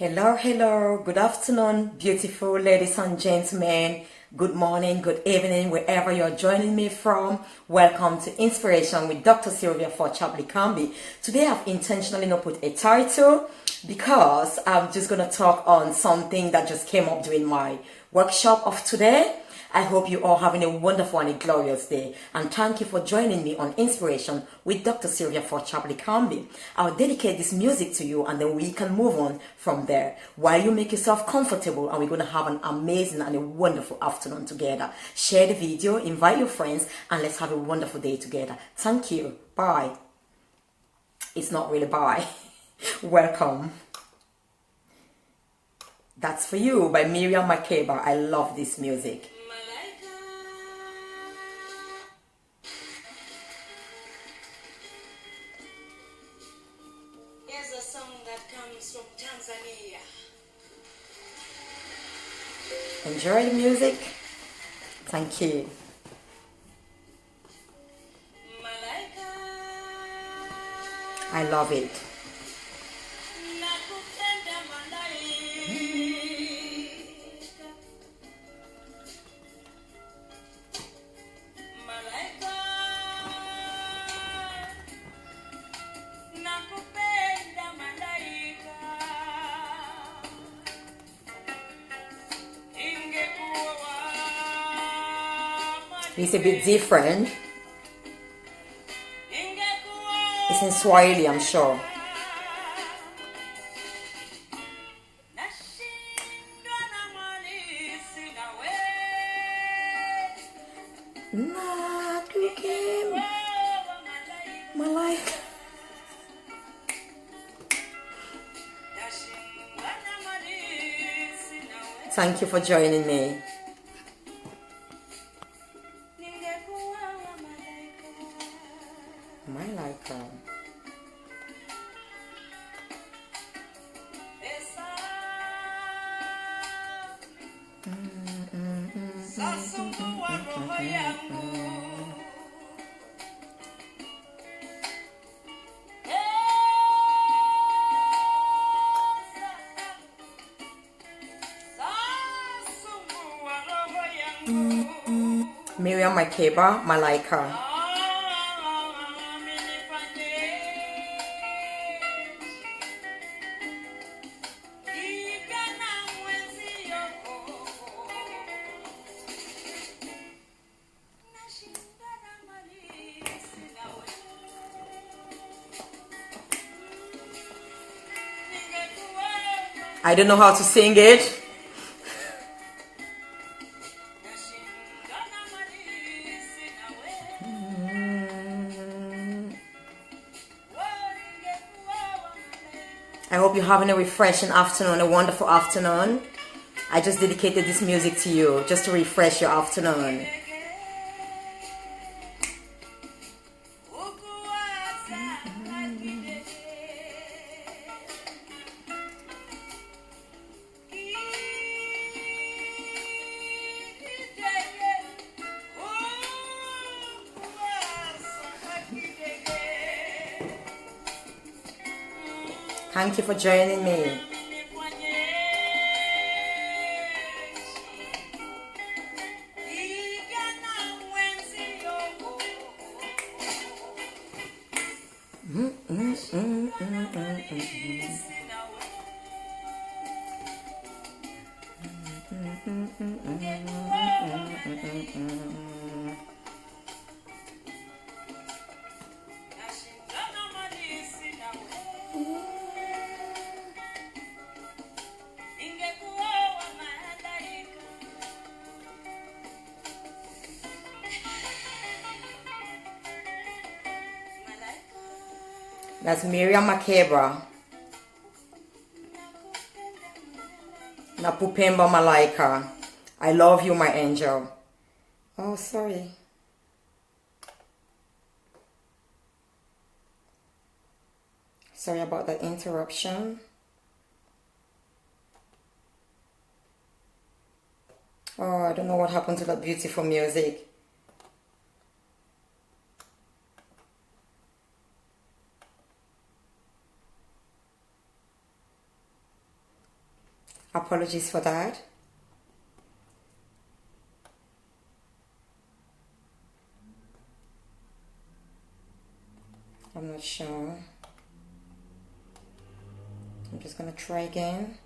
Hello, hello, good afternoon, beautiful ladies and gentlemen. Good morning, good evening, wherever you're joining me from. Welcome to Inspiration with Dr. Sylvia for Kambi. Today I've intentionally not put a title because I'm just going to talk on something that just came up during my workshop of today. I hope you all having a wonderful and a glorious day. And thank you for joining me on Inspiration with Dr. Sylvia for Kambi. I'll dedicate this music to you and then we can move on from there. While you make yourself comfortable and we're going to have an amazing and a wonderful afternoon together. Share the video, invite your friends, and let's have a wonderful day together. Thank you. Bye. It's not really bye. Welcome. That's for You by Miriam Makeba. I love this music. Here's a song that comes from Tanzania. Enjoy the music. Thank you. Malaika, I love it. nakupenda malaika. Malaika, nakupenda malaika. Ingekuwa It's a bit different. ingekuwa It's in Swahili, I'm sure. nashindwa na mali sina we. Nakukim Malaika. Thank you for joining me. Malaika. Miriam Makeba, Malaika. I don't know how to sing it. I hope you're having a refreshing afternoon, a wonderful afternoon. I just dedicated this music to you, just to refresh your afternoon. Thank you for joining me. That's Miriam Makeba. Napupemba Malaika. I love you, my angel. Oh, sorry. Sorry about that interruption. Oh, I don't know what happened to that beautiful music. Apologies for that. I'm not sure. I'm just gonna try again.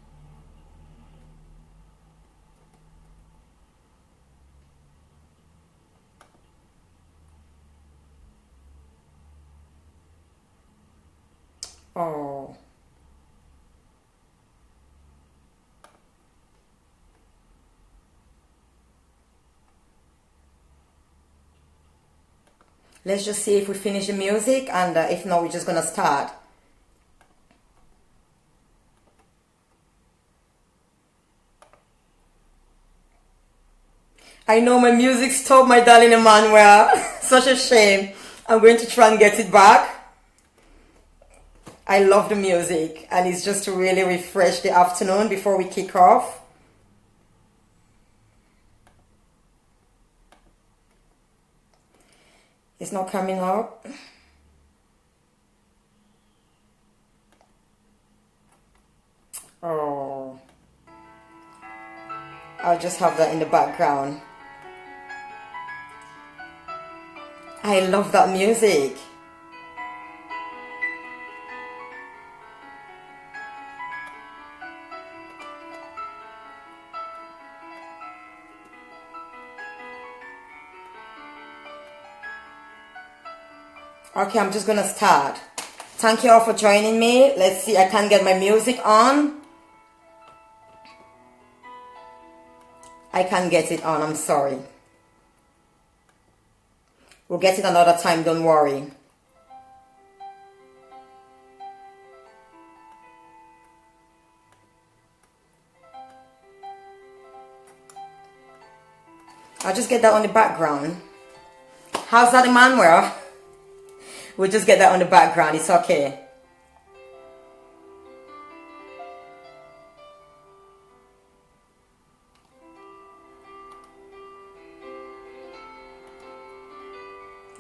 Oh. Let's just see if we finish the music, and if not, we're just gonna start. I know my music stopped, my darling Emmanuel. Such a shame. I'm going to try and get it back. I love the music, and it's just to really refresh the afternoon before we kick off. It's not coming up. Oh. I'll just have that in the background. I love that music. Okay, I'm just gonna start. Thank you all for joining me. Let's see, I can't get my music on. I can't get it on, I'm sorry. We'll get it another time, don't worry. I'll just get that on the background. How's that, Emmanuel? We'll just get that on the background, it's okay.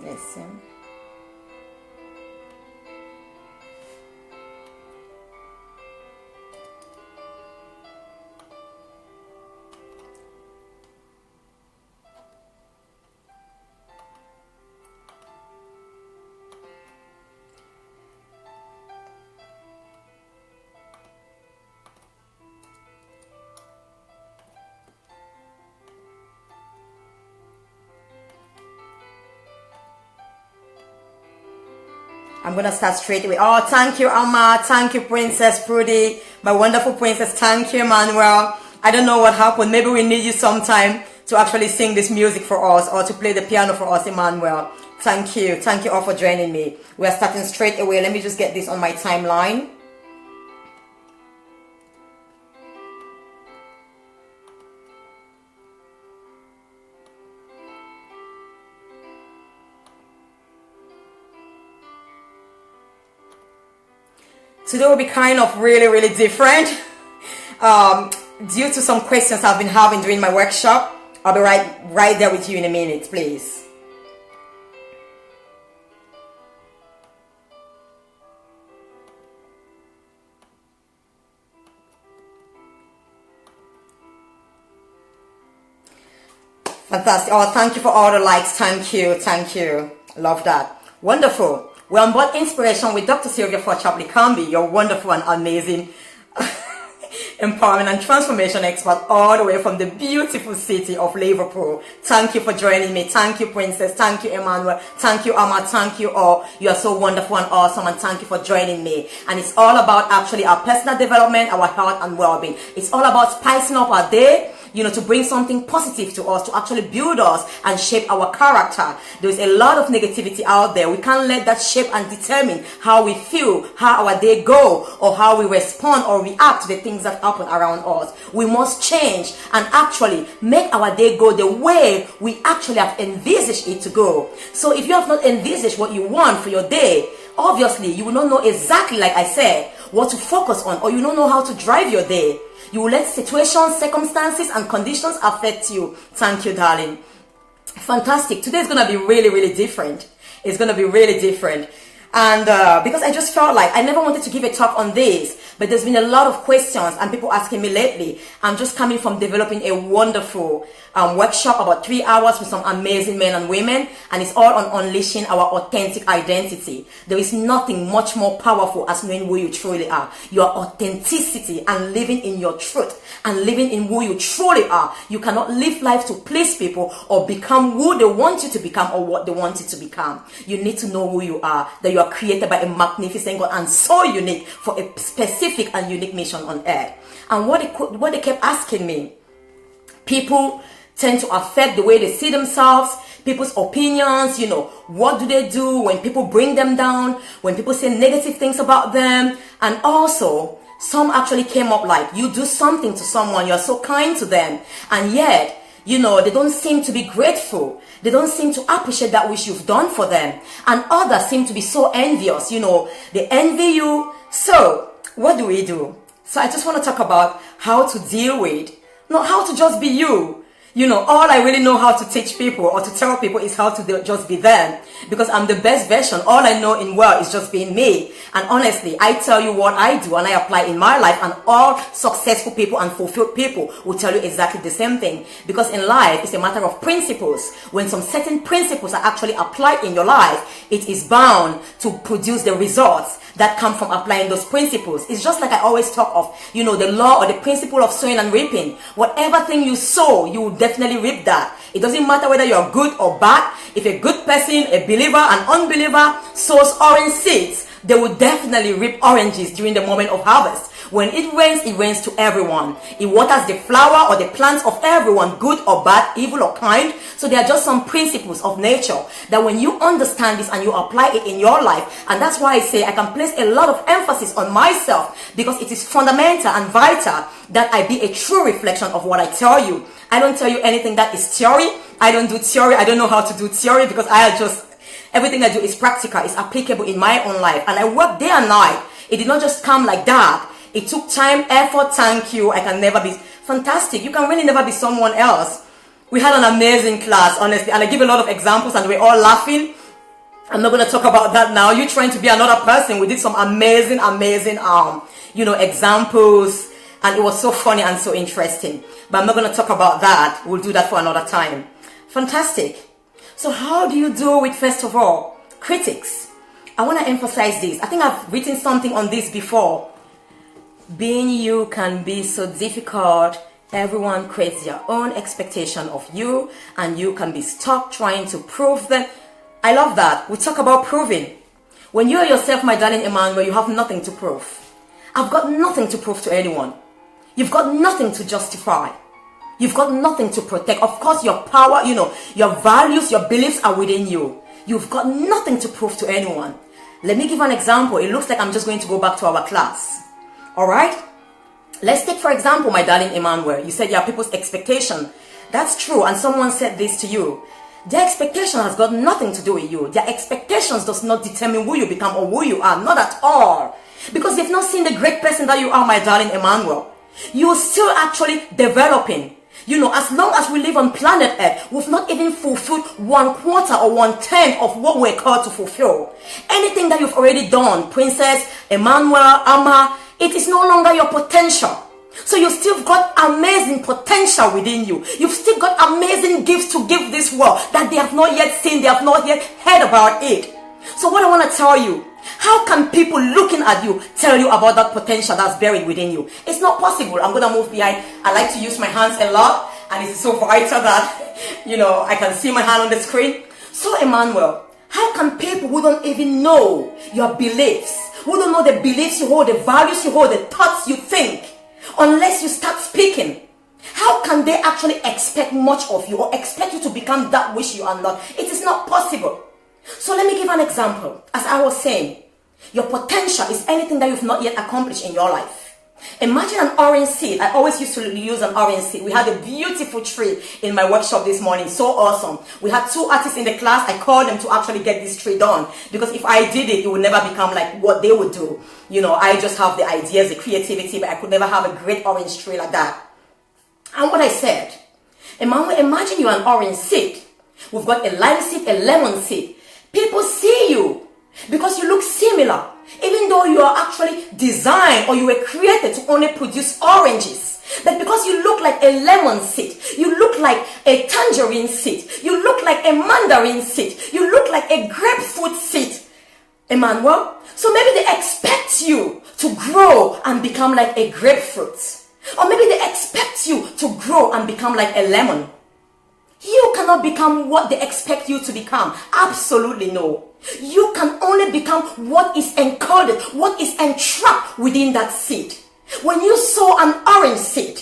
Listen. I'm going to start straight away. Oh, thank you, Amma. Thank you, Princess Prudy. My wonderful princess. Thank you, Emmanuel. I don't know what happened. Maybe we need you sometime to actually sing this music for us or to play the piano for us, Emmanuel. Thank you. Thank you all for joining me. We are starting straight away. Let me just get this on my timeline. Today will be kind of really different due to some questions I've been having during my workshop. I'll be right there with you in a minute, please. Fantastic. Oh, thank you for all the likes. Thank you. Love that. Wonderful. We're on board Inspiration with Dr. Sylvia Forchapley-Camby, your wonderful and amazing empowerment and transformation expert all the way from the beautiful city of Liverpool. Thank you for joining me. Thank you, Princess. Thank you, Emmanuel. Thank you, Amma. Thank you all. You are so wonderful and awesome, and thank you for joining me. And it's all about actually our personal development, our health and well-being. It's all about spicing up our day, you know, to bring something positive to us, to actually build us and shape our character. There's a lot of negativity out there. We can't let that shape and determine how we feel, how our day go, or how we respond or react to the things that happen around us. We must change and actually make our day go the way we actually have envisaged it to go. So if you have not envisaged what you want for your day, obviously you will not know exactly, like I said, what to focus on, or you don't know how to drive your day. You will let situations, circumstances, and conditions affect you. Thank you, darling. Fantastic. Today is going to be really different. It's going to be really different. And because I just felt like I never wanted to give a talk on this, but there's been a lot of questions and people asking me lately. I'm just coming from developing a wonderful workshop, about 3 hours with some amazing men and women, and it's all on unleashing our authentic identity. There is nothing much more powerful as knowing who you truly are, your authenticity, and living in your truth and living in who you truly are. You cannot live life to please people or become who they want you to become or what they want you to become. You need to know who you are, that you are created by a magnificent God and so unique for a specific and unique mission on earth. And what they kept asking me, people tend to affect the way they see themselves, people's opinions, what do they do when people bring them down, when people say negative things about them. And also, some actually came up like, you do something to someone, you're so kind to them, and yet, they don't seem to be grateful. They don't seem to appreciate that which you've done for them. And others seem to be so envious, they envy you. So, what do we do? So I just want to talk about how to deal with, not how to just be you. All I really know how to teach people or to tell people is how to just be them, because I'm the best version. All I know in world is just being me. And honestly, I tell you what I do and I apply in my life, and all successful people and fulfilled people will tell you exactly the same thing. Because in life, it's a matter of principles. When some certain principles are actually applied in your life, it is bound to produce the results that come from applying those principles. It's just like I always talk of, the law or the principle of sowing and reaping. Whatever thing you sow, you will definitely reap that. It doesn't matter whether you're good or bad. If a good person, a believer, an unbeliever sows orange seeds, they will definitely reap oranges during the moment of harvest. When it rains to everyone. It waters the flower or the plants of everyone, good or bad, evil or kind. So there are just some principles of nature that when you understand this and you apply it in your life, and that's why I say I can place a lot of emphasis on myself, because it is fundamental and vital that I be a true reflection of what I tell you. I don't tell you anything that is theory. I don't do theory. I don't know how to do theory, because everything I do is practical, it's applicable in my own life. And I work day and night. It did not just come like that. It took time, effort. Thank you. I can never be fantastic. You can really never be someone else. We had an amazing class, honestly, and I give a lot of examples and we're all laughing. I'm not going to talk about that now. You're trying to be another person. We did some amazing examples, and it was so funny and so interesting. But I'm not going to talk about that. We'll do that for another time. Fantastic. So how do you deal with, first of all, critics? I want to emphasize this. I think I've written something on this before. Being you can be so difficult. Everyone creates their own expectation of you, and you can be stuck trying to prove them. I love that. We talk about proving. When you are yourself, my darling Emmanuel, you have nothing to prove. I've got nothing to prove to anyone. You've got nothing to justify. You've got nothing to protect. Of course, your power, your values, your beliefs are within you. You've got nothing to prove to anyone. Let me give an example. It looks like I'm just going to go back to our class. All right? Let's take, for example, my darling Emmanuel. You said, people's expectation. That's true. And someone said this to you. Their expectation has got nothing to do with you. Their expectations does not determine who you become or who you are. Not at all. Because they've not seen the great person that you are, my darling Emmanuel. You're still actually developing. As long as we live on planet Earth, we've not even fulfilled 1/4 or 1/10 of what we're called to fulfill. Anything that you've already done, Princess, Emmanuel, Amma, it is no longer your potential. So you've still got amazing potential within you. You've still got amazing gifts to give this world that they have not yet seen, they have not yet heard about it. So what I want to tell you, how can people looking at you tell you about that potential that's buried within you? It's not possible. I'm going to move behind. I like to use my hands a lot, and it's so vital that, I can see my hand on the screen. So Emmanuel, how can people who don't even know your beliefs, who don't know the beliefs you hold, the values you hold, the thoughts you think, unless you start speaking, how can they actually expect much of you or expect you to become that which you are not? It is not possible. So let me give an example. As I was saying, your potential is anything that you've not yet accomplished in your life. Imagine an orange seed. I always used to use an orange seed. We had a beautiful tree in my workshop this morning. So awesome. We had 2 artists in the class. I called them to actually get this tree done. Because if I did it, it would never become like what they would do. I just have the ideas, the creativity, but I could never have a great orange tree like that. And what I said, imagine you're an orange seed. We've got a lime seed, a lemon seed. People see you. because you look similar, even though you are actually designed or you were created to only produce oranges. But because you look like a lemon seed, you look like a tangerine seed, you look like a mandarin seed, you look like a grapefruit seed, Emmanuel. So maybe they expect you to grow and become like a grapefruit. Or maybe they expect you to grow and become like a lemon. You cannot become what they expect you to become. Absolutely no. You can only become what is encoded, what is entrapped within that seed. When you sow an orange seed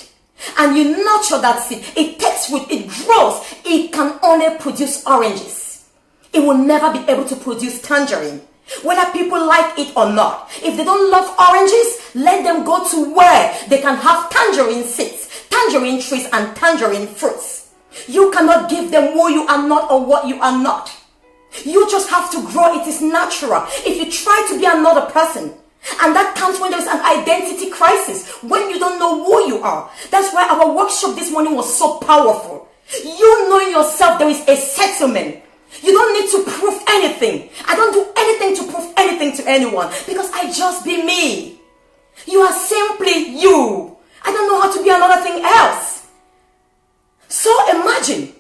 and you nurture that seed, it takes root, it grows, it can only produce oranges. It will never be able to produce tangerine. Whether people like it or not. If they don't love oranges, let them go to where they can have tangerine seeds, tangerine trees, and tangerine fruits. You cannot give them who you are not or what you are not. You just have to grow. It is natural. If you try to be another person, and that comes when there's an identity crisis, when you don't know who you are. That's why our workshop this morning was so powerful. You knowing yourself, there is a settlement. You don't need to prove anything. I don't do anything to prove anything to anyone because I just be me. You are simply you. I don't know how to be another thing else. So imagine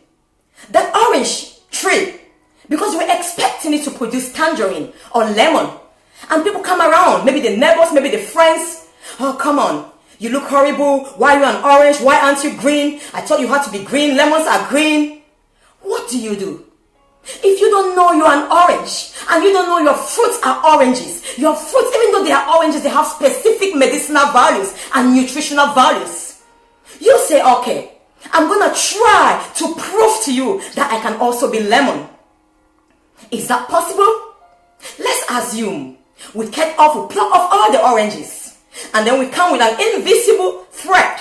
that orange tree, because we're expecting it to produce tangerine or lemon, and people come around, maybe the neighbors, maybe the friends. Oh, come on. You look horrible. Why are you an orange? Why aren't you green? I thought you had to be green. Lemons are green. What do you do? If you don't know you're an orange and you don't know your fruits are oranges, your fruits, even though they are oranges, they have specific medicinal values and nutritional values. You say, okay, I'm going to try to prove to you that I can also be lemon. Is that possible? Let's assume we pluck off all the oranges and then we come with an invisible thread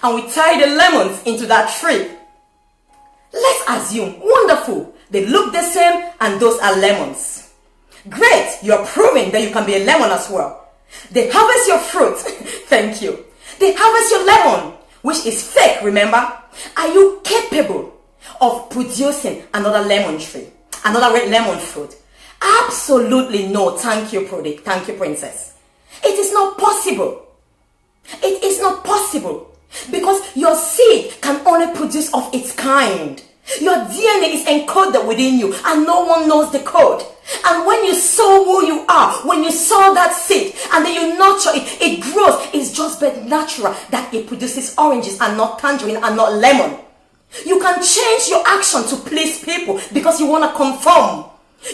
and we tie the lemons into that tree. Let's assume, wonderful, they look the same and those are lemons. Great, you're proving that you can be a lemon as well. They harvest your fruit. Thank you. They harvest your lemon, which is fake, remember? Are you capable of producing another lemon tree, another red lemon fruit? Absolutely no. Thank you, thank you, princess. It is not possible. It is not possible because your seed can only produce of its kind. Your DNA is encoded within you and no one knows the code. And when you sow who you are, when you sow that seed and then you nurture it, it grows. It's just but natural that it produces oranges and not tangerine and not lemon. You can change your action to please people because you want to conform.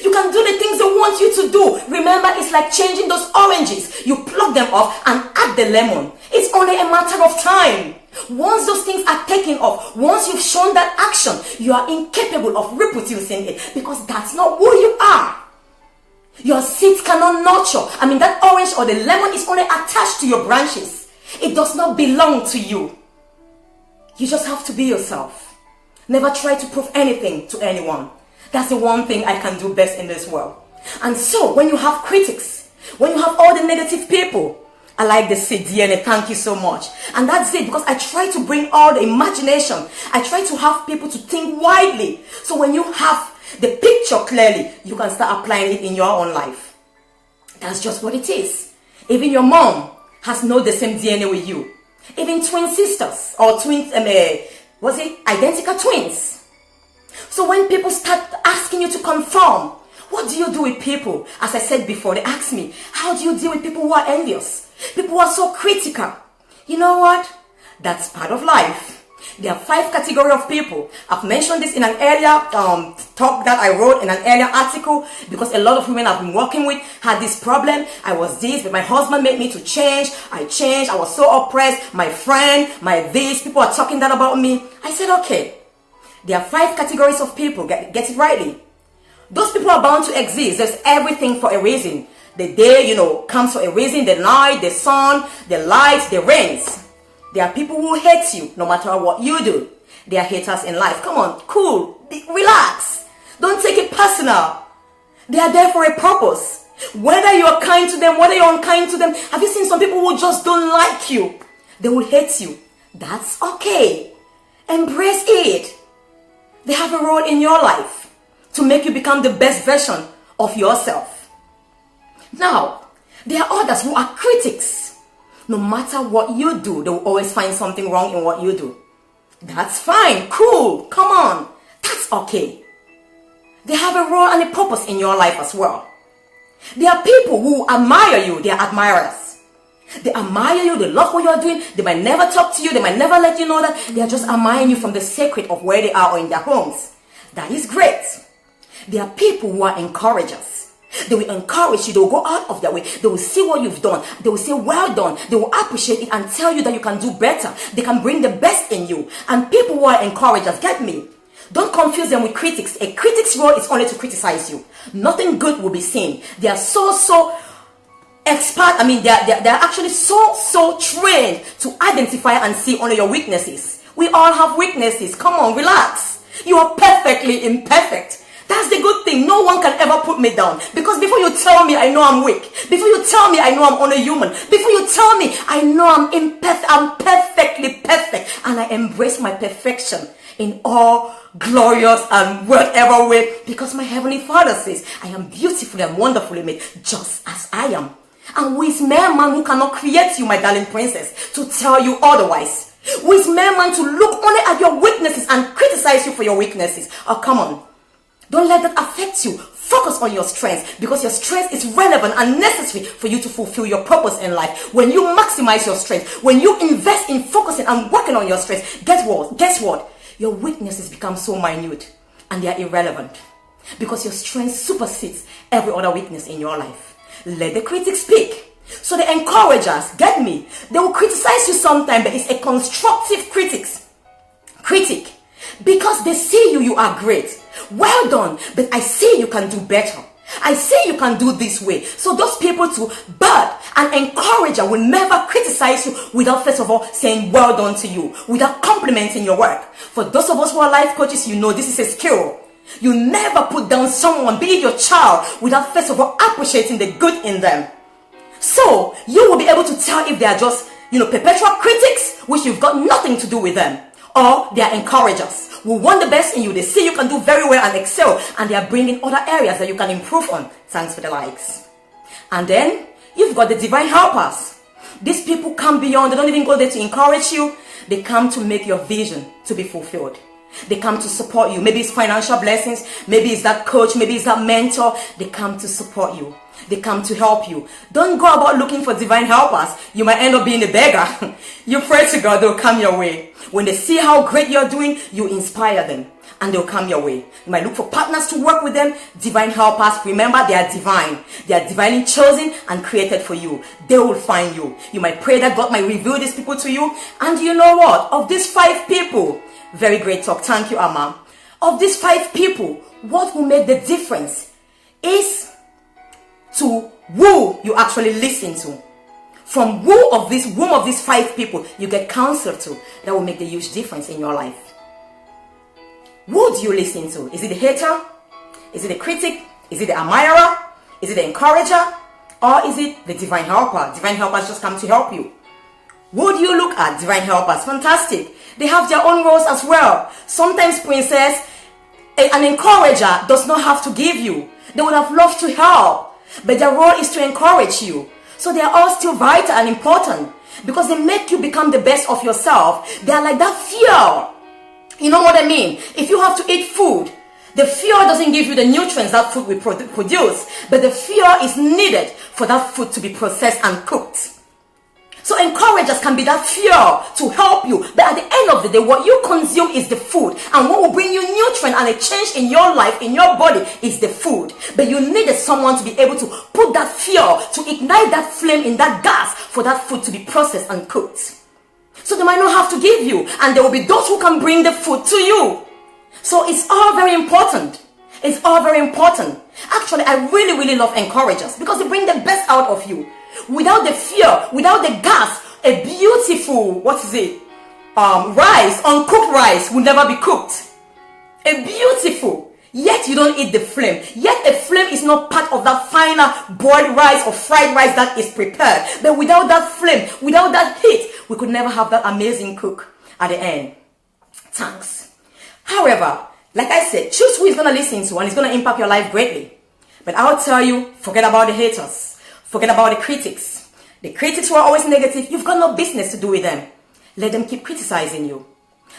You can do the things they want you to do. Remember, it's like changing those oranges. You pluck them off and add the lemon. It's only a matter of time. Once those things are taken off, once you've shown that action, you are incapable of reproducing it because that's not who you are. Your seeds cannot nurture. That orange or the lemon is only attached to your branches. It does not belong to you. You just have to be yourself. Never try to prove anything to anyone. That's the one thing I can do best in this world. And so when you have critics, when you have all the negative people, I like the seed DNA, thank you so much. And that's it, because I try to bring all the imagination. I try to have people to think widely. So when you have the picture clearly, you can start applying it in your own life. That's just what it is. Even your mom has no the same DNA with you. Even twin sisters or twins, identical twins. So when people start asking you to conform, what do you do with people? As I said before, they ask me, how do you deal with people who are envious? People who are so critical. You know what? That's part of life. There are 5 categories of people. I've mentioned this in an earlier talk that I wrote in an earlier article, because a lot of women I've been working with had this problem. I was this, but my husband made me to change. I changed. I was so oppressed. My friend, my this, people are talking that about me. I said, okay, there are 5 categories of people. Get it rightly. Those people are bound to exist. There's everything for a reason. The day, comes for a reason. The night, the sun, the light, the rains. There are people who hate you no matter what you do. They are haters in life. Come on, cool, relax. Don't take it personal. They are there for a purpose. Whether you are kind to them, whether you're unkind to them. Have you seen some people who just don't like you? They will hate you. That's okay. Embrace it. They have a role in your life to make you become the best version of yourself. Now, there are others who are critics. No matter what you do, they will always find something wrong in what you do. That's fine, cool, come on, that's okay. They have a role and a purpose in your life as well. There are people who admire you, they are admirers. They admire you, they love what you are doing, they might never talk to you, they might never let you know that, they are just admiring you from the secret of where they are or in their homes. That is great. There are people who are encouragers. They will encourage you, they will go out of their way, they will see what you've done, they will say well done, they will appreciate it and tell you that you can do better, they can bring the best in you. And people who are encouragers, get me, don't confuse them with critics. A critic's role is only to criticize you. Nothing good will be seen. They are so expert, they're actually so trained to identify and see only your weaknesses. We all have weaknesses, come on, relax. You are perfectly imperfect. That's the good thing. No one can ever put me down. Because before you tell me I know I'm weak, before you tell me I know I'm only human, before you tell me I know I'm imperfect, I'm perfectly perfect. And I embrace my perfection in all glorious and whatever way. Because my Heavenly Father says I am beautifully and wonderfully made just as I am. And who is man who cannot create you, my darling princess, to tell you otherwise? Who is man to look only at your weaknesses and criticize you for your weaknesses? Oh, come on. Don't let that affect you. Focus on your strengths, because your strength is relevant and necessary for you to fulfill your purpose in life. When you maximize your strength, when you invest in focusing and working on your strengths, guess what? Your weaknesses become so minute and they are irrelevant, because your strength supersedes every other weakness in your life. Let the critics speak. So the encouragers, get me, they will criticize you sometimes, but it's a constructive critic, because they see you are great. Well done, but I see you can do better. I see you can do this way. So those people too, but an encourager will never criticize you without first of all saying well done to you, without complimenting your work. For those of us who are life coaches, you know this is a skill. You never put down someone, be it your child, without first of all appreciating the good in them. So you will be able to tell if they are just, perpetual critics, which you've got nothing to do with them, or they are encouragers who want the best in you. They see you can do very well and excel, and they are bringing other areas that you can improve on. Thanks for the likes. And then you've got the divine helpers. These people come beyond. They don't even go there to encourage you. They come to make your vision to be fulfilled. They come to support you. Maybe it's financial blessings, maybe it's that coach, maybe it's that mentor. They come to support you. They come to help you. Don't go about looking for divine helpers. You might end up being a beggar. You pray to God, they'll come your way. When they see how great you're doing, you inspire them and they'll come your way. You might look for partners to work with them. Divine helpers, remember, they are divine. They are divinely chosen and created for you. They will find you. You might pray that God might reveal these people to you. And you know what? Of these 5 people, very great talk. Thank you, Amma. Of these 5 people, what will make the difference is to who you actually listen to. From whom of these 5 people you get counsel to, that will make the huge difference in your life. Who do you listen to? Is it the hater? Is it the critic? Is it the admirer? Is it the encourager? Or is it the divine helper? Divine helpers just come to help you. Who do you look at? Divine helpers. Fantastic. They have their own roles as well. Sometimes, princess, an encourager does not have to give you. They would have loved to help, but their role is to encourage you. So they are all still vital and important, because they make you become the best of yourself. They are like that fuel. You know what I mean? If you have to eat food, the fuel doesn't give you the nutrients that food will produce, but the fuel is needed for that food to be processed and cooked. So encouragers can be that fuel to help you. But at the end of the day, what you consume is the food. And what will bring you nutrient and a change in your life, in your body, is the food. But you needed someone to be able to put that fuel, to ignite that flame in that gas for that food to be processed and cooked. So they might not have to give you. And there will be those who can bring the food to you. So it's all very important. It's all very important. Actually, I really love encouragers, because they bring the best out of you. Without the fear, without the gas, a beautiful, rice, uncooked rice will never be cooked. A beautiful, yet you don't eat the flame. Yet a flame is not part of that final boiled rice or fried rice that is prepared. But without that flame, without that heat, we could never have that amazing cook at the end. Thanks. However, like I said, choose who is going to listen to, and it's going to impact your life greatly. But I'll tell you, forget about the haters. Forget about the critics. The critics who are always negative, you've got no business to do with them. Let them keep criticizing you.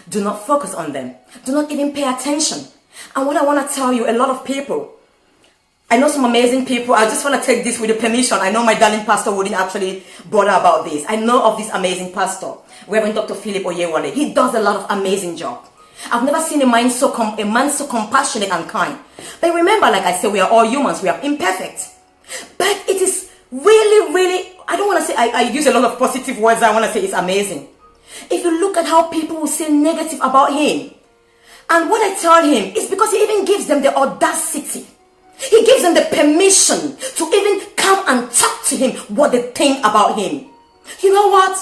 Do not focus on them. Do not even pay attention. And what I want to tell you, a lot of people, I know some amazing people. I just want to take this with your permission. I know my darling pastor wouldn't actually bother about this. I know of this amazing pastor, Reverend Dr. Philip Oyewale. He does a lot of amazing job. I've never seen a man so compassionate and kind. But remember, like I said, we are all humans. We are imperfect. But it is really, really, I don't want to say, I use a lot of positive words. I want to say it's amazing. If you look at how people will say negative about him, and what I tell him is because he even gives them the audacity. He gives them the permission to even come and talk to him what they think about him. You know what?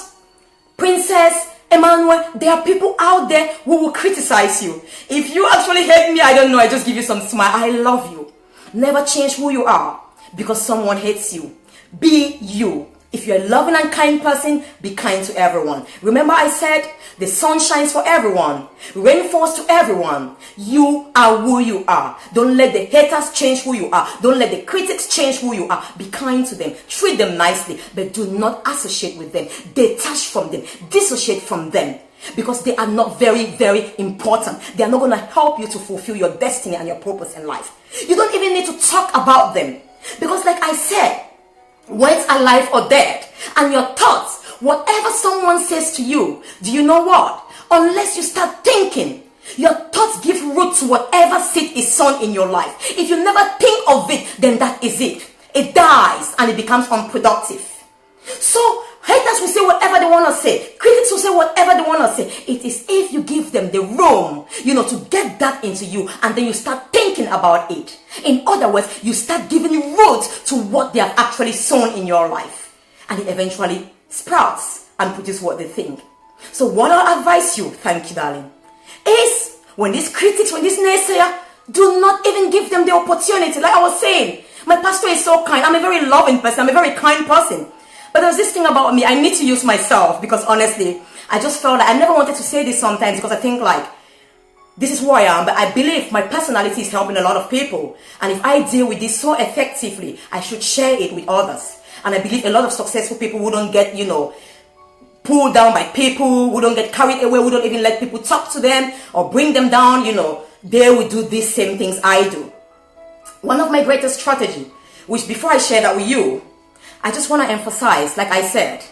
Princess, Emmanuel, there are people out there who will criticize you. If you actually hate me, I don't know, I just give you some smile. I love you. Never change who you are because someone hates you. Be you. If you're a loving and kind person, be kind to everyone. Remember I said, the sun shines for everyone. Rain falls to everyone. You are who you are. Don't let the haters change who you are. Don't let the critics change who you are. Be kind to them. Treat them nicely. But do not associate with them. Detach from them. Dissociate from them. Because they are not very, very important. They are not going to help you to fulfill your destiny and your purpose in life. You don't even need to talk about them. Because like I said, words are life or death. And your thoughts, whatever someone says to you, do you know what? Unless you start thinking, your thoughts give root to whatever seed is sown in your life. If you never think of it, then that is it. It dies and it becomes unproductive. So haters will say whatever they want to say. Critics will say whatever they want to say. It is if you give them the room, to get that into you, and then you start thinking about it. In other words, you start giving root to what they have actually sown in your life. And it eventually sprouts and produces what they think. So what I'll advise you, thank you darling, is when these critics, when this naysayer, do not even give them the opportunity. Like I was saying, my pastor is so kind. I'm a very loving person. I'm a very kind person. But there's this thing about me, I need to use myself because honestly, I just felt like I never wanted to say this sometimes because I think like, this is who I am, but I believe my personality is helping a lot of people. And if I deal with this so effectively, I should share it with others. And I believe a lot of successful people who don't get, pulled down by people, who don't get carried away, who don't even let people talk to them or bring them down, they will do these same things I do. One of my greatest strategy, which before I share that with you, I just want to emphasize, like I said,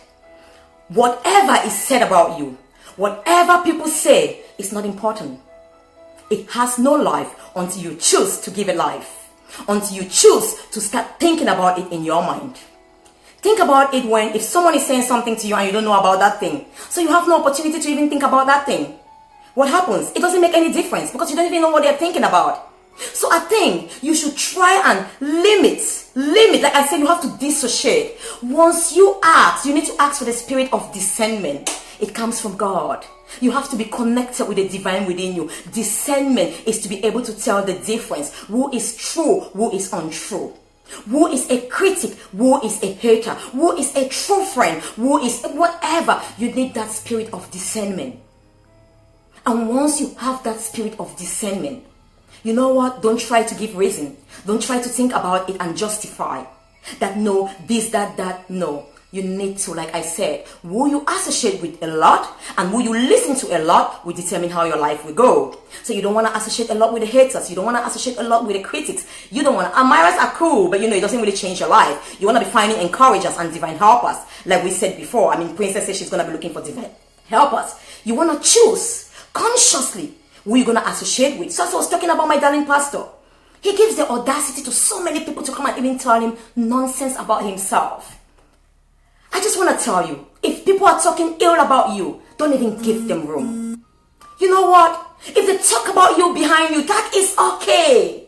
whatever is said about you, whatever people say is not important. It has no life until you choose to give it life. Until you choose to start thinking about it in your mind. Think about it if someone is saying something to you and you don't know about that thing. So you have no opportunity to even think about that thing. What happens? It doesn't make any difference because you don't even know what they're thinking about. So I think you should try and limit. Like I said, you have to dissociate. Once you ask, you need to ask for the spirit of discernment. It comes from God. You have to be connected with the divine within you. Discernment is to be able to tell the difference. Who is true, who is untrue. Who is a critic, who is a hater. Who is a true friend, who is whatever. You need that spirit of discernment. And once you have that spirit of discernment, you know what? Don't try to give reason. Don't try to think about it and justify. That no, this, that, no. You need to, like I said, who you associate with a lot and who you listen to a lot will determine how your life will go. So you don't want to associate a lot with the haters. You don't want to associate a lot with the critics. You don't want to. Admirers are cool, but it doesn't really change your life. You want to be finding encouragers and divine helpers. Like we said before, Princess says she's going to be looking for divine helpers. You want to choose consciously who you're going to associate with. So as I was talking about my darling pastor, he gives the audacity to so many people to come and even tell him nonsense about himself. I just want to tell you, if people are talking ill about you, don't even give them room. You know what? If they talk about you behind you, that is okay.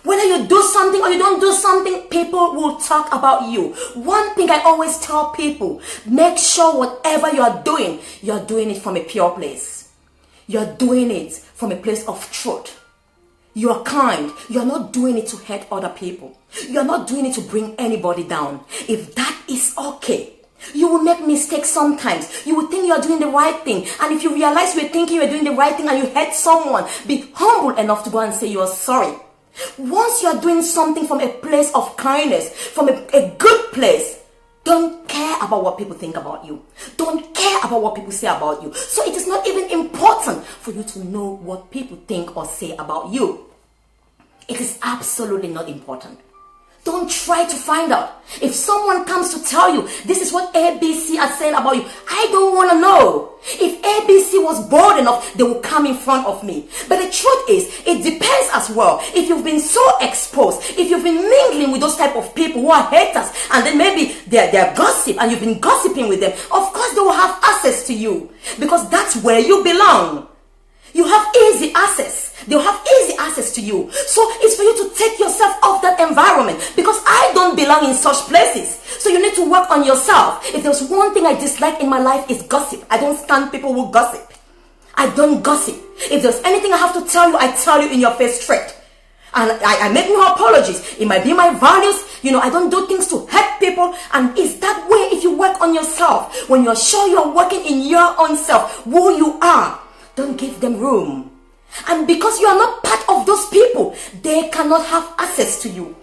Whether you do something or you don't do something, people will talk about you. One thing I always tell people, make sure whatever you are doing it from a pure place. You're doing it from a place of truth. You are kind. You're not doing it to hurt other people. You're not doing it to bring anybody down. If that is okay, you will make mistakes sometimes. You will think you're doing the right thing. And if you realize you're thinking you're doing the right thing and you hurt someone, be humble enough to go and say you're sorry. Once you are doing something from a place of kindness, from a good place, don't care about what people think about you. Don't care about what people say about you. So it is not even important for you to know what people think or say about you. It is absolutely not important. Don't try to find out. If someone comes to tell you, this is what ABC are saying about you, I don't want to know. If ABC was bold enough, they would come in front of me. But the truth is, it depends as well. If you've been so exposed, if you've been mingling with those type of people who are haters, and then maybe they're gossip, and you've been gossiping with them, of course they will have access to you. Because that's where you belong. You have easy access. They'll have easy access to you. So it's for you to take yourself off that environment, because I don't belong in such places. So you need to work on yourself. If there's one thing I dislike in my life, it's gossip. I don't stand people who gossip. I don't gossip. If there's anything I have to tell you, I tell you in your face straight. And I make no apologies. It might be my values. I don't do things to hurt people. And it's that way if you work on yourself. When you're sure you're working in your own self, who you are, don't give them room. And because you are not part of those people, they cannot have access to you.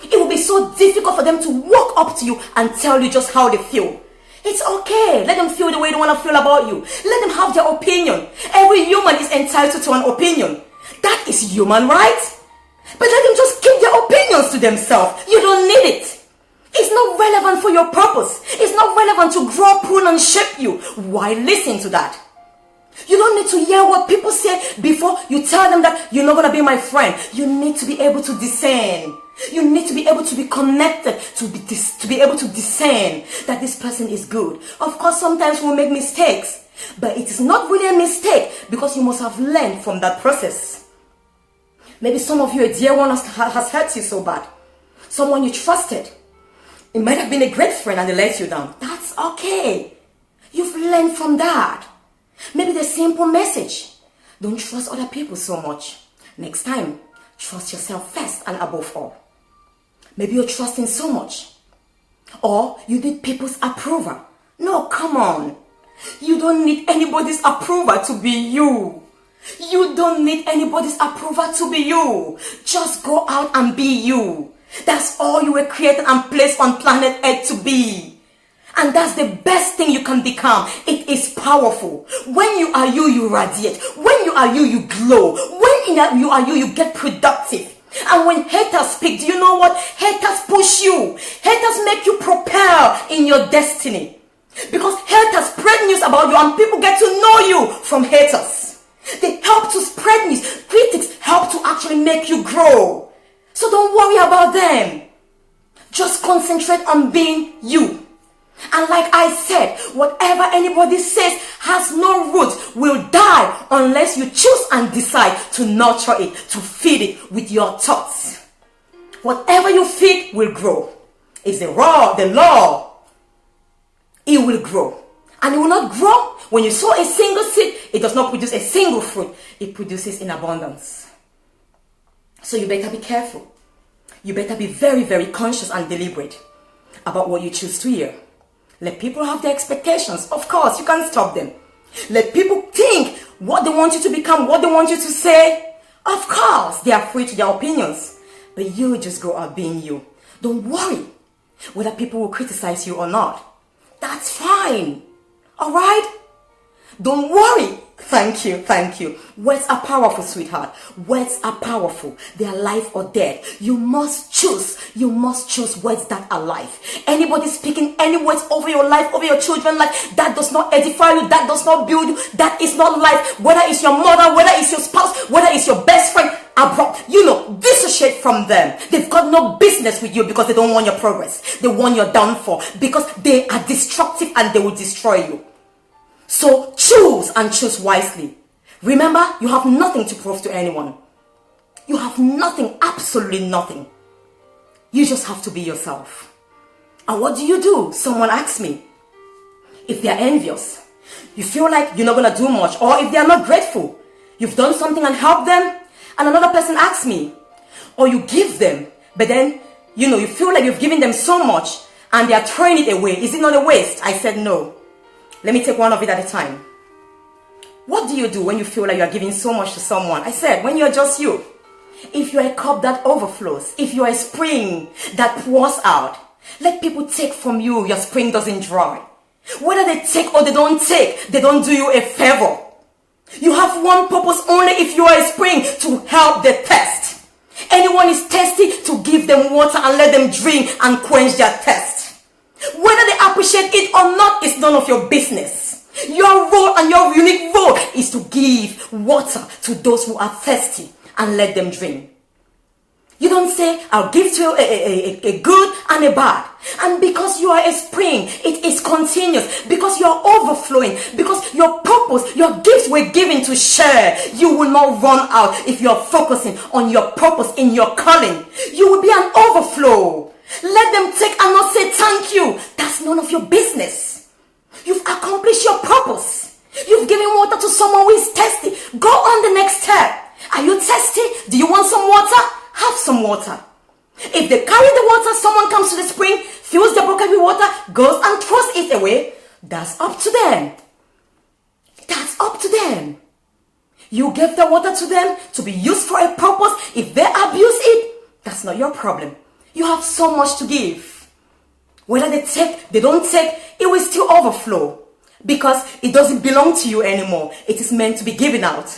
It will be so difficult for them to walk up to you and tell you just how they feel. It's okay. Let them feel the way they want to feel about you. Let them have their opinion. Every human is entitled to an opinion. That is human, right? But let them just keep their opinions to themselves. You don't need it. It's not relevant for your purpose. It's not relevant to grow, prune, and shape you. Why listen to that? You don't need to hear what people say before you tell them that you're not going to be my friend. You need to be able to discern. You need to be able to be connected, to be able to discern that this person is good. Of course, sometimes we'll make mistakes, but it is not really a mistake, because you must have learned from that process. Maybe some of you, a dear one has hurt you so bad. Someone you trusted. It might have been a great friend and they let you down. That's okay. You've learned from that. Maybe the simple message: don't trust other people so much. Next time, trust yourself first and above all. Maybe you're trusting so much, or you need people's approval. No, come on. You don't need anybody's approval to be you. You don't need anybody's approval to be you. Just go out and be you. That's all you were created and placed on planet Earth to be. And that's the best thing you can become. It is powerful. When you are you, you radiate. When you are you, you glow. When you are you, you get productive. And when haters speak, do you know what? Haters push you. Haters make you propel in your destiny. Because haters spread news about you, and people get to know you from haters. They help to spread news. Critics help to actually make you grow. So don't worry about them. Just concentrate on being you. And like I said, whatever anybody says has no root, will die unless you choose and decide to nurture it, to feed it with your thoughts. Whatever you feed will grow. It's the law. It will grow. And it will not grow. When you sow a single seed, it does not produce a single fruit. It produces in abundance. So you better be careful. You better be very, very conscious and deliberate about what you choose to hear. Let people have their expectations. Of course, you can't stop them. Let people think what they want you to become, what they want you to say. Of course, they are free to their opinions. But you just go out being you. Don't worry whether people will criticize you or not. That's fine. Alright? Don't worry. Thank you. Words are powerful, sweetheart. Words are powerful. They are life or death. You must choose. You must choose words that are life. Anybody speaking any words over your life, over your children's life, that does not edify you, that does not build you, that is not life. Whether it's your mother, whether it's your spouse, whether it's your best friend, dissociate from them. They've got no business with you, because they don't want your progress. They want your downfall, because they are destructive and they will destroy you. So choose, and choose wisely. Remember, you have nothing to prove to anyone. You have nothing, absolutely nothing. You just have to be yourself. And what do? Someone asks me. If they're envious, you feel like you're not going to do much, or if they're not grateful, you've done something and helped them, and another person asks me, or you give them, but then, you feel like you've given them so much, and they're throwing it away. Is it not a waste? I said no. Let me take one of it at a time. What do you do when you feel like you are giving so much to someone? I said, when you're just you. if you're a cup that overflows, if you're a spring that pours out, let people take from you, your spring doesn't dry. Whether they take or they don't take, they don't do you a favor. You have one purpose only if you are a spring, to help the thirst. Anyone is thirsty, to give them water and let them drink and quench their thirst. Whether they appreciate it or not is none of your business. Your role and your unique role is to give water to those who are thirsty and let them drink. You don't say, I'll give to you a good and a bad. And because you are a spring, it is continuous. Because you are overflowing. Because your purpose, your gifts were given to share. You will not run out if you are focusing on your purpose in your calling. You will be an overflow. Let them take and not say thank you. That's none of your business. You've accomplished your purpose. You've given water to someone who is thirsty. Go on the next step. Are you thirsty? Do you want some water? Have some water. If they carry the water, someone comes to the spring, fills their bucket with water, goes and throws it away. That's up to them. That's up to them. You gave the water to them to be used for a purpose. If they abuse it, that's not your problem. You have so much to give. Whether they take, they don't take, it will still overflow. Because it doesn't belong to you anymore. It is meant to be given out.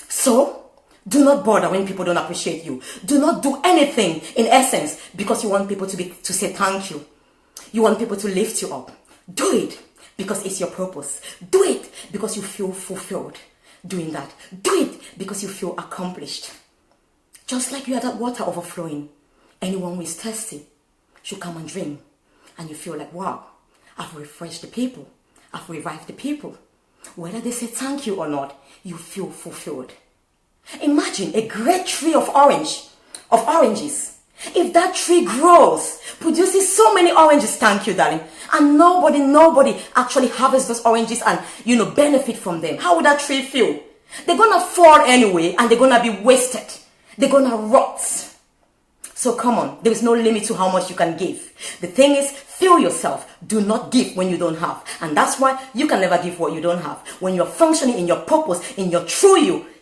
So, do not bother when people don't appreciate you. Do not do anything, in essence, because you want people to say thank you. You want people to lift you up. Do it because it's your purpose. Do it because you feel fulfilled doing that. Do it because you feel accomplished. Just like you had that water overflowing. Anyone who is thirsty should come and drink. And you feel like, wow, I've refreshed the people. I've revived the people. Whether they say thank you or not, you feel fulfilled. Imagine a great tree of oranges. If that tree grows, produces so many oranges, thank you, darling, and nobody actually harvests those oranges and, benefit from them, how would that tree feel? They're gonna fall anyway, and they're gonna be wasted. They're gonna rot. So come on, there is no limit to how much you can give. The thing is, fill yourself. Do not give when you don't have. And that's why you can never give what you don't have. When you're functioning in your purpose, in your true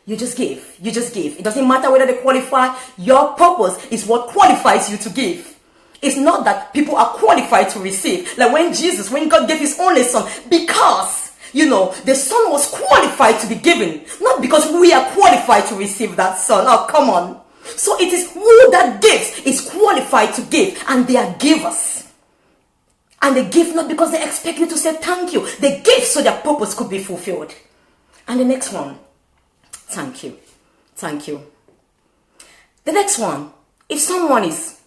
you just give. You just give. It doesn't matter whether they qualify. Your purpose is what qualifies you to give. It's not that people are qualified to receive. Like when God gave his only son, because, the son was qualified to be given. Not because we are qualified to receive that son. Oh, come on. So it is who that gives is qualified to give. And they are givers. And they give not because they expect you to say thank you. They give so their purpose could be fulfilled. And the next one. Thank you. Thank you. The next one. If someone is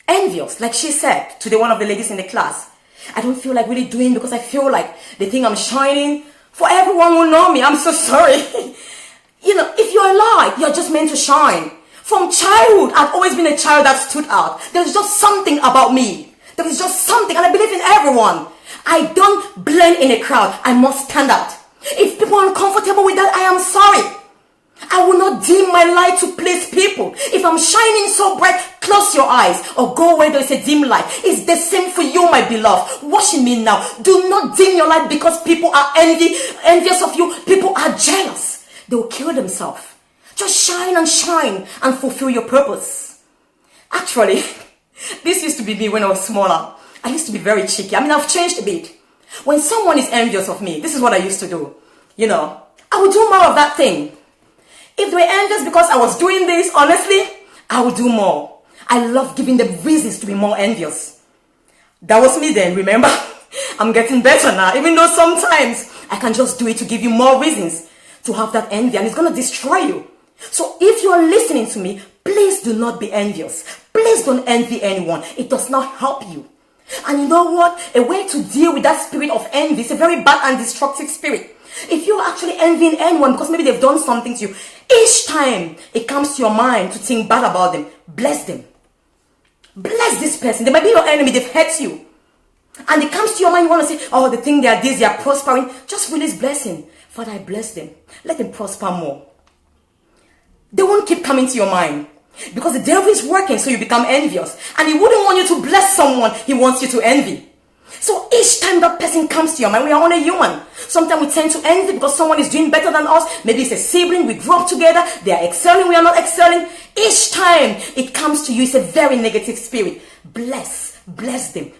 envious, like she said to one of the ladies in the class, I don't feel like really doing because I feel like they think I'm shining. For everyone who know me, I'm so sorry. If you're alive, you're just meant to shine. From childhood, I've always been a child that stood out. There's just something about me. There is just something, and I believe in everyone. I don't blend in a crowd. I must stand out. If people are uncomfortable with that, I am sorry. I will not dim my light to please people. If I'm shining so bright, close your eyes or go where there is a dim light. It's the same for you, my beloved. Watching me now. Do not dim your light because people are envious of you. People are jealous. They will kill themselves. Just shine and fulfill your purpose. Actually, this used to be me when I was smaller. I used to be very cheeky. I've changed a bit. When someone is envious of me, this is what I used to do. I would do more of that thing. If they were envious because I was doing this, honestly, I would do more. I love giving them reasons to be more envious. That was me then, remember? I'm getting better now, even though sometimes I can just do it to give you more reasons to have that envy, and it's going to destroy you. So if you are listening to me, please do not be envious. Please don't envy anyone. It does not help you. And you know what? A way to deal with that spirit of envy is a very bad and destructive spirit. If you're actually envying anyone because maybe they've done something to you, each time it comes to your mind to think bad about them, bless them. Bless this person. They might be your enemy. They've hurt you. And it comes to your mind, you want to say, oh, they think they are this, they are prospering. Just release blessing. Father, I bless them. Let them prosper more. They won't keep coming to your mind. Because the devil is working so you become envious. And he wouldn't want you to bless someone he wants you to envy. So each time that that person comes to your mind. We are only human. Sometimes we tend to envy because someone is doing better than us. Maybe it's a sibling, we grew up together, they are excelling, we are not excelling. Each time it comes to you, it's a very negative spirit. Bless them.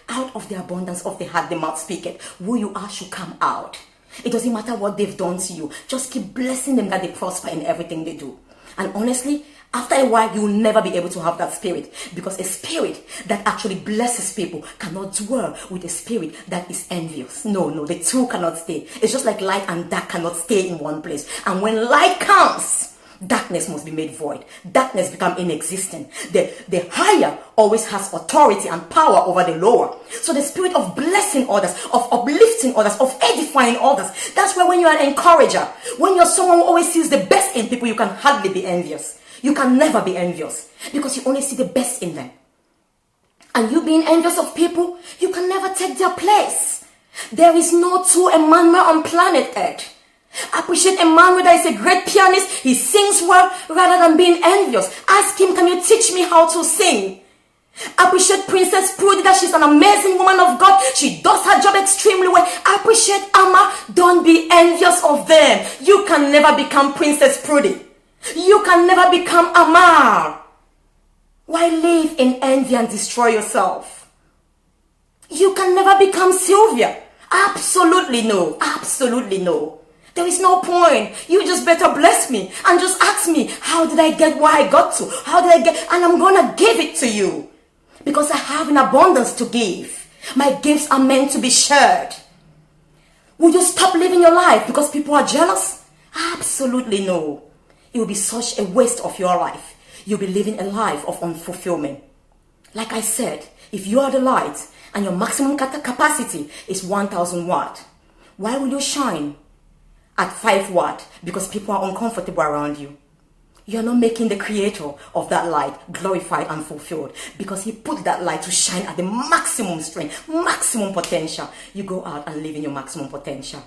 Out of the abundance of the heart, the mouth speaketh. Who you are should come out. It doesn't matter what they've done to you. Just keep blessing them that they prosper in everything they do. And honestly, after a while, you will never be able to have that spirit, because a spirit that actually blesses people cannot dwell with a spirit that is envious. No, the two cannot stay. It's just like light and dark cannot stay in one place. And when light comes, darkness must be made void. Darkness become inexistent. The higher always has authority and power over the lower. So the spirit of blessing others, of uplifting others, of edifying others, that's why when you're an encourager, when you're someone who always sees the best in people, you can hardly be envious. You can never be envious because you only see the best in them. And you being envious of people, you can never take their place. There is no true Emmanuel on planet Earth. Appreciate Emmanuel that is a great pianist. He sings well rather than being envious. Ask him, can you teach me how to sing? Appreciate Princess Prudy that she's an amazing woman of God. She does her job extremely well. Appreciate Amma. Don't be envious of them. You can never become Princess Prudy. You can never become Amar. Why live in envy and destroy yourself? You can never become Sylvia. Absolutely no. Absolutely no. There is no point. You just better bless me and just ask me, how did I get where I got to? How did I get? And I'm going to give it to you because I have an abundance to give. My gifts are meant to be shared. Will you stop living your life because people are jealous? Absolutely no. It will be such a waste of your life. You'll be living a life of unfulfillment. Like I said, if you are the light and your maximum capacity is 1000 watt, why will you shine at 5 watt? Because people are uncomfortable around you. You're not making the creator of that light glorified and fulfilled, because he put that light to shine at the maximum strength, maximum potential. You go out and live in your maximum potential.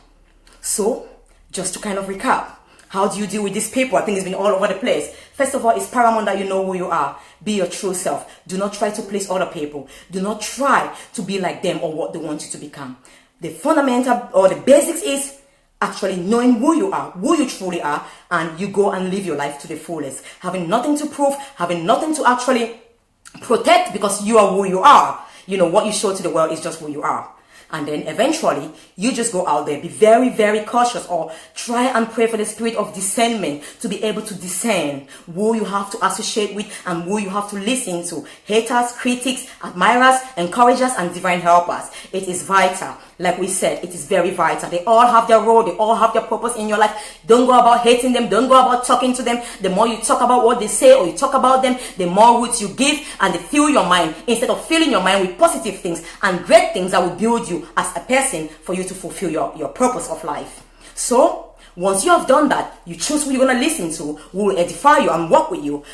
So, just to kind of recap, how do you deal with these people? I think it's been all over the place. First of all, it's paramount that you know who you are. Be your true self. Do not try to please other people. Do not try to be like them or what they want you to become. The fundamental or the basics is actually knowing who you are, who you truly are, and you go and live your life to the fullest. Having nothing to prove, having nothing to actually protect, because you are who you are. You know, what you show to the world is just who you are. And then eventually, you just go out there, be very, very cautious, or try and pray for the spirit of discernment to be able to discern who you have to associate with and who you have to listen to. Haters, critics, admirers, encouragers, and divine helpers. It is vital. Like we said, it is very vital. They all have their role. They all have their purpose in your life. Don't go about hating them. Don't go about talking to them. The more you talk about what they say or you talk about them, the more roots you give and they fill your mind, instead of filling your mind with positive things and great things that will build you as a person for you to fulfill your purpose of life. So, once you have done that, you choose who you're going to listen to, who will edify you and work with you.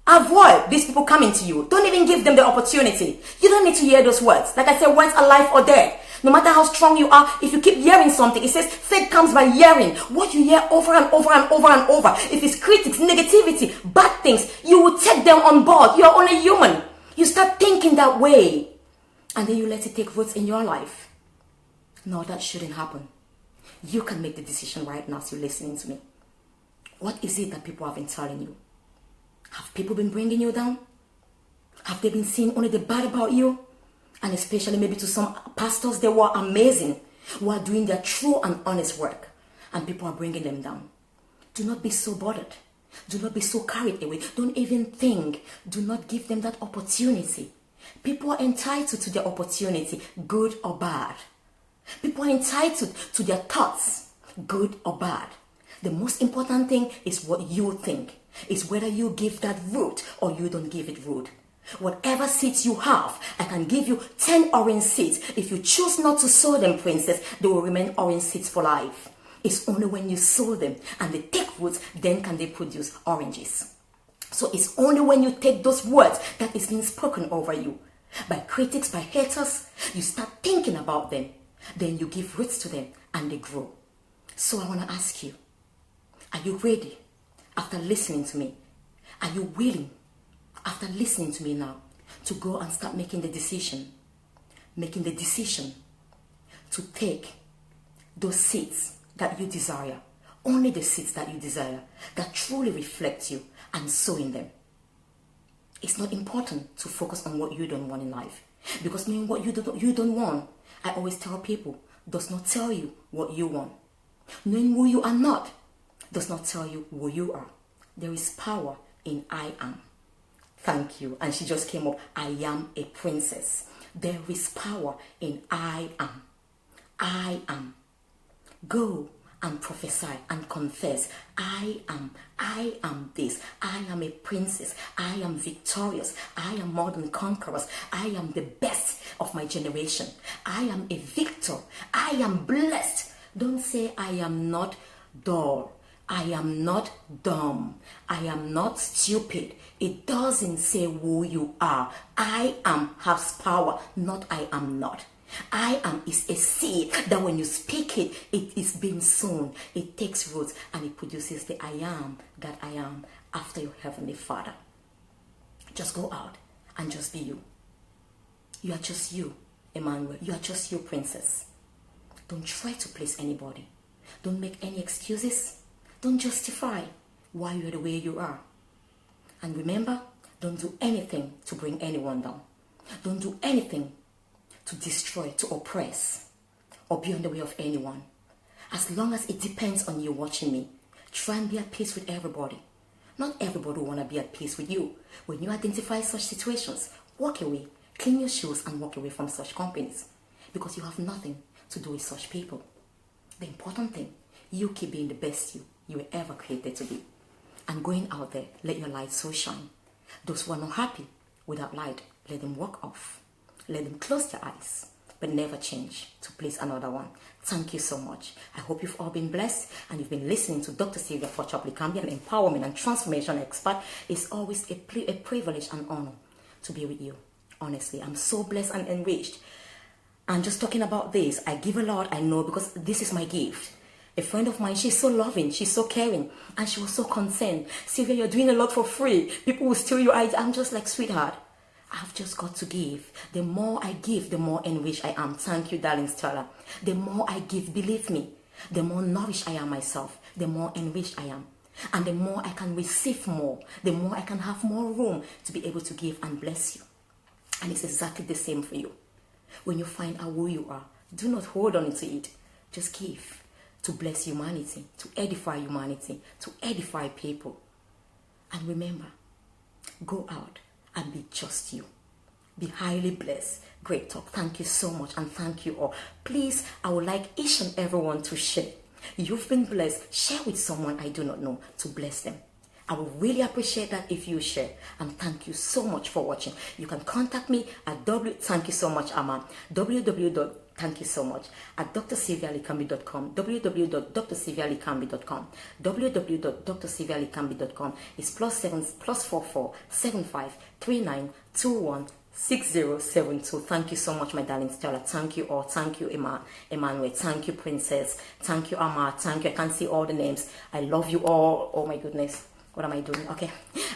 Avoid these people coming to you. Don't even give them the opportunity. You don't need to hear those words. Like I said, words are life or death. No matter how strong you are, if you keep hearing something, it says faith comes by hearing. What you hear over and over and over and over. If it's critics, negativity, bad things, you will take them on board. You are only human. You start thinking that way. And then you let it take roots in your life. No, that shouldn't happen. You can make the decision right now as you're listening to me. What is it that people have been telling you? Have people been bringing you down? Have they been seeing only the bad about you? And especially maybe to some pastors, they were amazing, who are doing their true and honest work, and people are bringing them down. Do not be so bothered. Do not be so carried away. Don't even think. Do not give them that opportunity. People are entitled to their opportunity, good or bad. People are entitled to their thoughts, good or bad. The most important thing is what you think. It's whether you give that root or you don't give it root. Whatever seeds you have, I can give you 10 orange seeds. If you choose not to sow them, princess, they will remain orange seeds for life. It's only when you sow them and they take roots, then can they produce oranges. So it's only when you take those words that is being spoken over you by critics, by haters, you start thinking about them. Then you give roots to them and they grow. So I want to ask you, are you ready after listening to me? Are you willing after listening to me now to go and start making the decision to take those seeds that you desire, only the seeds that you desire, that truly reflect you, and sow in them. It's not important to focus on what you don't want in life, because knowing what you don't want, I always tell people, does not tell you what you want. Knowing who you are not does not tell you who you are. There is power in I am. Thank you. And she just came up, I am a princess. There is power in I am. I am. Go and prophesy and confess, I am this, I am a princess, I am victorious, I am more than conquerors, I am the best of my generation, I am a victor, I am blessed. Don't say I am not dull, I am not dumb, I am not stupid. It doesn't say who you are. I am has power, not I am not. I am is a seed that when you speak it, it is being sown. It takes roots and it produces the I am that I am after your Heavenly Father. Just go out and just be you. You are just you, Emmanuel. You are just you, princess. Don't try to please anybody. Don't make any excuses. Don't justify why you are the way you are. And remember, don't do anything to bring anyone down. Don't do anything to destroy, to oppress, or be on the way of anyone. As long as it depends on you watching me, try and be at peace with everybody. Not everybody will want to be at peace with you. When you identify such situations, walk away, clean your shoes and walk away from such companies, because you have nothing to do with such people. The important thing, you keep being the best you were ever created to be. And going out there, let your light so shine. Those who are not happy without light, let them walk off. Let them close their eyes, but never change to please another one. Thank you so much. I hope you've all been blessed and you've been listening to Dr. Sylvia Forchablikambi, an empowerment and transformation expert. It's always a privilege and honor to be with you. Honestly, I'm so blessed and enriched. And just talking about this, I give a lot, I know, because this is my gift. A friend of mine, she's so loving, she's so caring, and she was so concerned. Sylvia, you're doing a lot for free. People will steal your ideas. I'm just like, sweetheart, I've just got to give. The more I give, the more enriched I am. Thank you, darling Stella. The more I give, believe me, the more nourished I am myself, the more enriched I am. And the more I can receive more, the more I can have more room to be able to give and bless you. And it's exactly the same for you. When you find out who you are, do not hold on to it. Just give to bless humanity, to edify humanity, to edify people. And remember, go out and be just you. Be highly blessed. Great talk. Thank you so much, and thank you all. Please, I would like each and everyone to share. You've been blessed. Share with someone I do not know to bless them. I would really appreciate that if you share. And thank you so much for watching. You can contact me at thank you so much, Amma. Thank you so much at drsylvialikambi.com. www.drsylvialikambi.com. www.drsylvialikambi.com is +44 75 39 21 6072. Thank you so much, my darling Stella. Thank you all. Thank you, Emmanuel. Thank you, Princess. Thank you, Amma. Thank you. I can't see all the names. I love you all. Oh my goodness. What am I doing? Okay.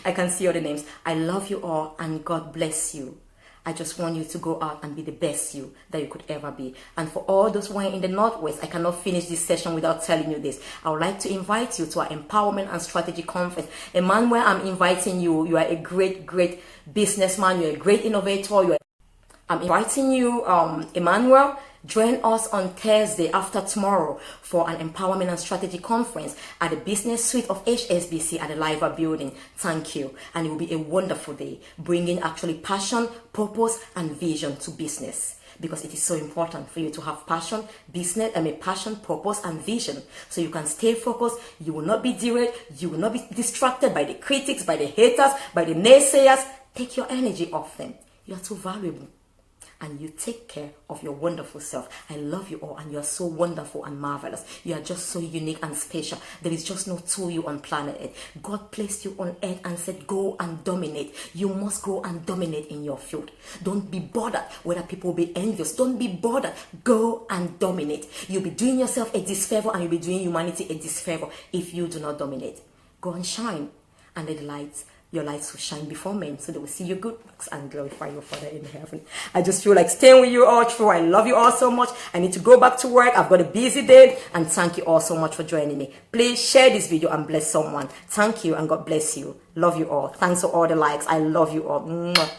I can see all the names. I love you all, and God bless you. I just want you to go out and be the best you that you could ever be. And for all those who are in the Northwest, I cannot finish this session without telling you this. I would like to invite you to our Empowerment and Strategy Conference. Emmanuel, I'm inviting you. You are a great, great businessman. You're a great innovator. I'm inviting you, Emmanuel. Join us on Thursday after tomorrow for an Empowerment and Strategy Conference at the Business Suite of HSBC at the Liver Building. Thank you. And it will be a wonderful day, bringing actually passion, purpose, and vision to business. Because it is so important for you to have passion, passion, purpose, and vision. So you can stay focused. You will not be derailed. You will not be distracted by the critics, by the haters, by the naysayers. Take your energy off them. You are too valuable. And you take care of your wonderful self. I love you all, and you're so wonderful and marvelous. You are just so unique and special. There is just no two you on planet Earth. God placed you on earth and said, go and dominate. You must go and dominate in your field. Don't be bothered whether people will be envious. Don't be bothered. Go and dominate. You'll be doing yourself a disfavor, and you'll be doing humanity a disfavor if you do not dominate. Go and shine, and let the light your light will shine before men, so they will see your good works and glorify your Father in heaven. I just feel like staying with you all through. I love you all so much. I need to go back to work. I've got a busy day, and thank you all so much for joining me. Please share this video and bless someone. Thank you, and God bless you. Love you all. Thanks for all the likes. I love you all. Mwah.